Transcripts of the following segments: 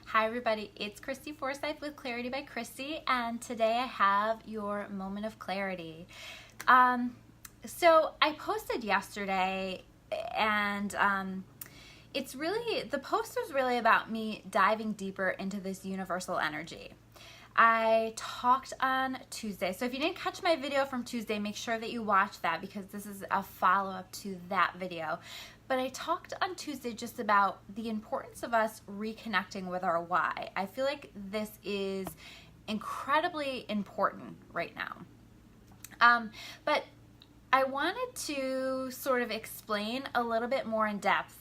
Hi everybody, it's Christy Forsyth with Clarity by Christy, and today I have your moment of clarity. So I posted yesterday, and the post was really about me diving deeper into this universal energy. I talked on Tuesday, so if you didn't catch my video from Tuesday, make sure that you watch that because this is a follow-up to that video. But I talked on Tuesday just about the importance of us reconnecting with our why. I feel like this is incredibly important right now. But I wanted to sort of explain a little bit more in depth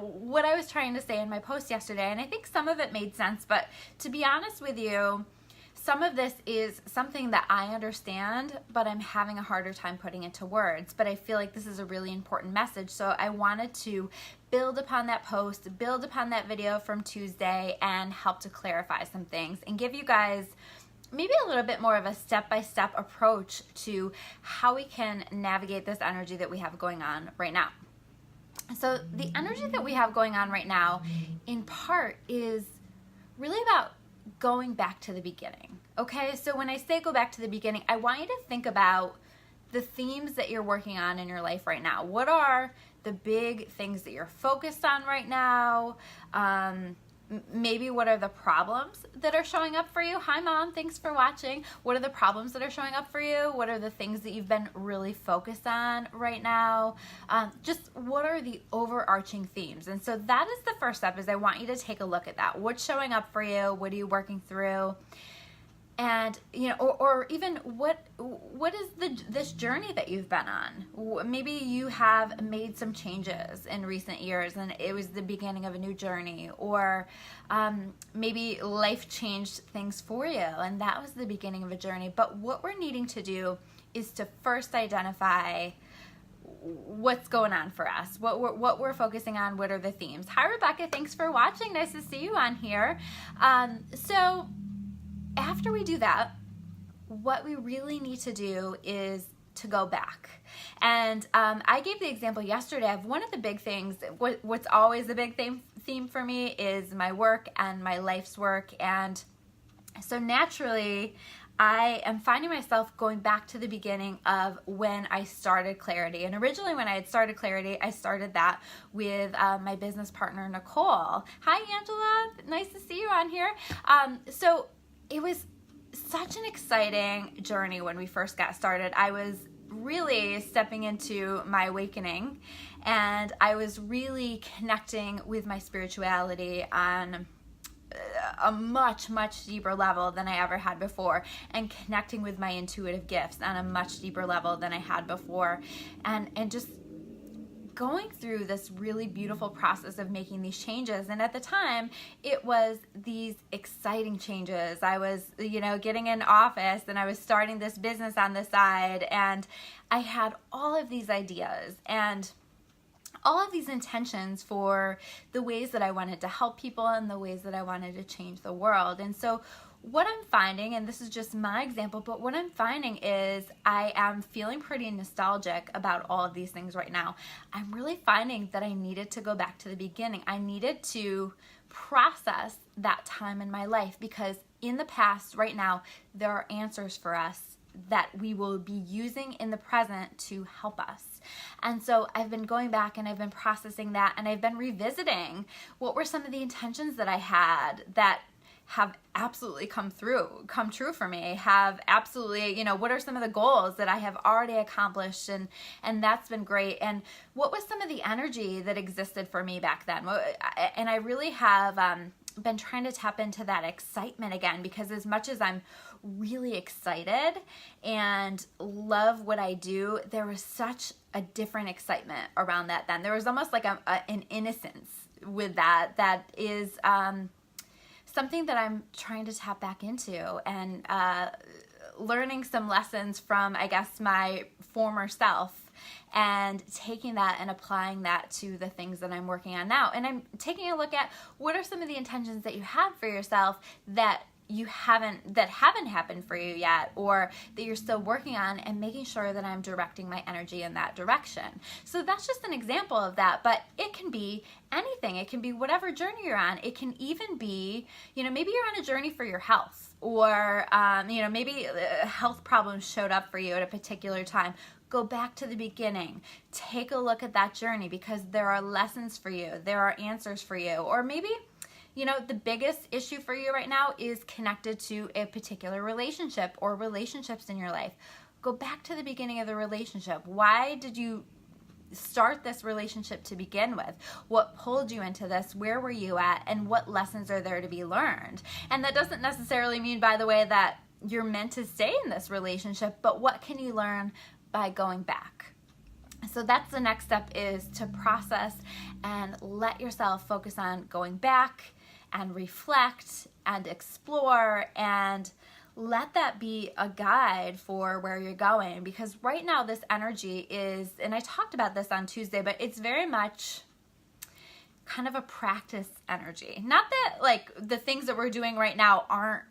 what I was trying to say in my post yesterday, and I think some of it made sense, but to be honest with you, some of this is something that I understand, but I'm having a harder time putting into words. But I feel like this is a really important message, so I wanted to build upon that post, build upon that video from Tuesday, and help to clarify some things and give you guys maybe a little bit more of a step-by-step approach to how we can navigate this energy that we have going on right now. So the energy that we have going on right now, in part, is really about going back to the beginning. Okay, so when I say go back to the beginning, I want you to think about the themes that you're working on in your life right now. What are the big things that you're focused on right now? Maybe what are the problems that are showing up for you? Hi mom, thanks for watching. What are the problems that are showing up for you? What are the things that you've been really focused on right now? Just what are the overarching themes? And so that is the first step, is I want you to take a look at that. What's showing up for you? What are you working through? And or even what is this journey that you've been on? Maybe you have made some changes in recent years and it was the beginning of a new journey, or maybe life changed things for you and that was the beginning of a journey. But what we're needing to do is to first identify what's going on for us, what we're focusing on, what are the themes. Hi Rebecca, thanks for watching. Nice to see you on here. So after we do that, what we really need to do is to go back. And I gave the example yesterday of one of the big things, what's always the big theme for me is my work and my life's work. And so naturally, I am finding myself going back to the beginning of when I started Clarity. And originally when I had started Clarity, I started that with my business partner, Nicole. Hi, Angela. Nice to see you on here. So it was such an exciting journey when we first got started. I was really stepping into my awakening, and I was really connecting with my spirituality on a much, much deeper level than I ever had before, and connecting with my intuitive gifts on a much deeper level than I had before, and just going through this really beautiful process of making these changes. And at the time, it was these exciting changes. I was, getting an office and I was starting this business on the side, and I had all of these ideas and all of these intentions for the ways that I wanted to help people and the ways that I wanted to change the world. And so what I'm finding, and this is just my example, but what I'm finding is I am feeling pretty nostalgic about all of these things right now. I'm really finding that I needed to go back to the beginning. I needed to process that time in my life, because in the past, right now, there are answers for us that we will be using in the present to help us. And so I've been going back and I've been processing that, and I've been revisiting what were some of the intentions that I had that have absolutely come true for me. Have absolutely, what are some of the goals that I have already accomplished, and that's been great. And what was some of the energy that existed for me back then? And I really have been trying to tap into that excitement again, because as much as I'm really excited and love what I do, there was such a different excitement around that then. There was almost like an innocence with that is something that I'm trying to tap back into, and learning some lessons from, I guess, my former self, and taking that and applying that to the things that I'm working on now. And I'm taking a look at what are some of the intentions that you have for yourself that that haven't happened for you yet, or that you're still working on, and making sure that I'm directing my energy in that direction. So that's just an example of that, but it can be anything. It can be whatever journey you're on. It can even be, maybe you're on a journey for your health, or, maybe health problems showed up for you at a particular time. Go back to the beginning. Take a look at that journey, because there are lessons for you. There are answers for you. Or maybe, the biggest issue for you right now is connected to a particular relationship or relationships in your life. Go back to the beginning of the relationship. Why did you start this relationship to begin with? What pulled you into this? Where were you at? And what lessons are there to be learned? And that doesn't necessarily mean, by the way, that you're meant to stay in this relationship, but what can you learn by going back? So that's the next step, is to process and let yourself focus on going back and reflect and explore, and let that be a guide for where you're going. Because right now this energy is, and I talked about this on Tuesday, but it's very much kind of a practice energy. Not that like the things that we're doing right now aren't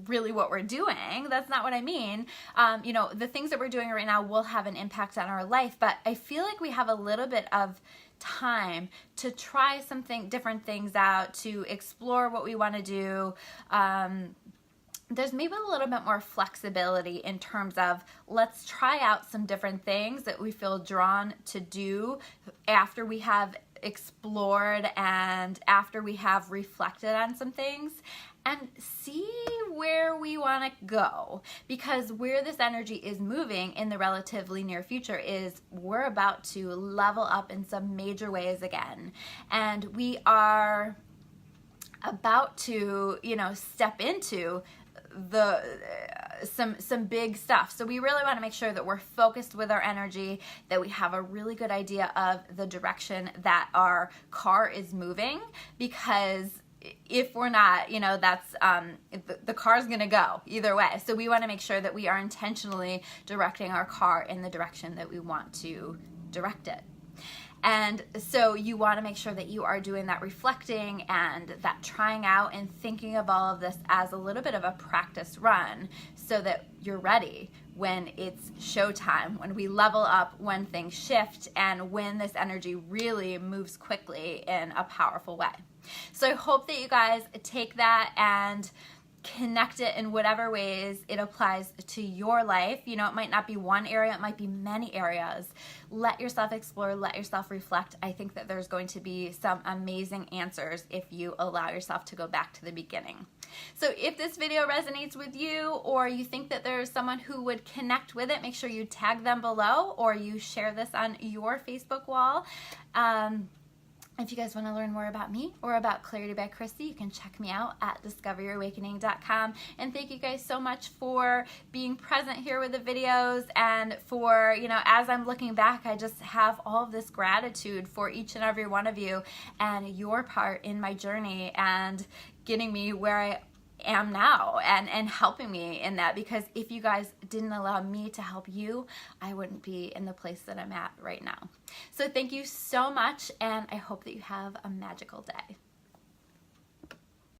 really what we're doing. That's not what I mean. The things that we're doing right now will have an impact on our life, but I feel like we have a little bit of time to try different things out, to explore what we want to do. There's maybe a little bit more flexibility in terms of, let's try out some different things that we feel drawn to do after we have explored and after we have reflected on some things, and see where we want to go. Because where this energy is moving in the relatively near future is, we're about to level up in some major ways again. And we are about to, step into some big stuff. So we really want to make sure that we're focused with our energy, that we have a really good idea of the direction that our car is moving, because if we're not, that's the car's gonna go either way. So we want to make sure that we are intentionally directing our car in the direction that we want to direct it. And so you want to make sure that you are doing that reflecting and that trying out and thinking of all of this as a little bit of a practice run, so that you're ready when it's showtime, when we level up, when things shift, and when this energy really moves quickly in a powerful way. So I hope that you guys take that and connect it in whatever ways it applies to your life. It might not be one area, it might be many areas. Let yourself explore, let yourself reflect. I think that there's going to be some amazing answers if you allow yourself to go back to the beginning. So if this video resonates with you, or you think that there's someone who would connect with it, make sure you tag them below, or you share this on your Facebook wall. If you guys want to learn more about me or about Clarity by Christy, you can check me out at discoveryyourawakening.com. And thank you guys so much for being present here with the videos, and for, as I'm looking back, I just have all of this gratitude for each and every one of you and your part in my journey and getting me where I am now, and helping me in that. Because if you guys didn't allow me to help you, I wouldn't be in the place that I'm at right now. So thank you so much, and I hope that you have a magical day.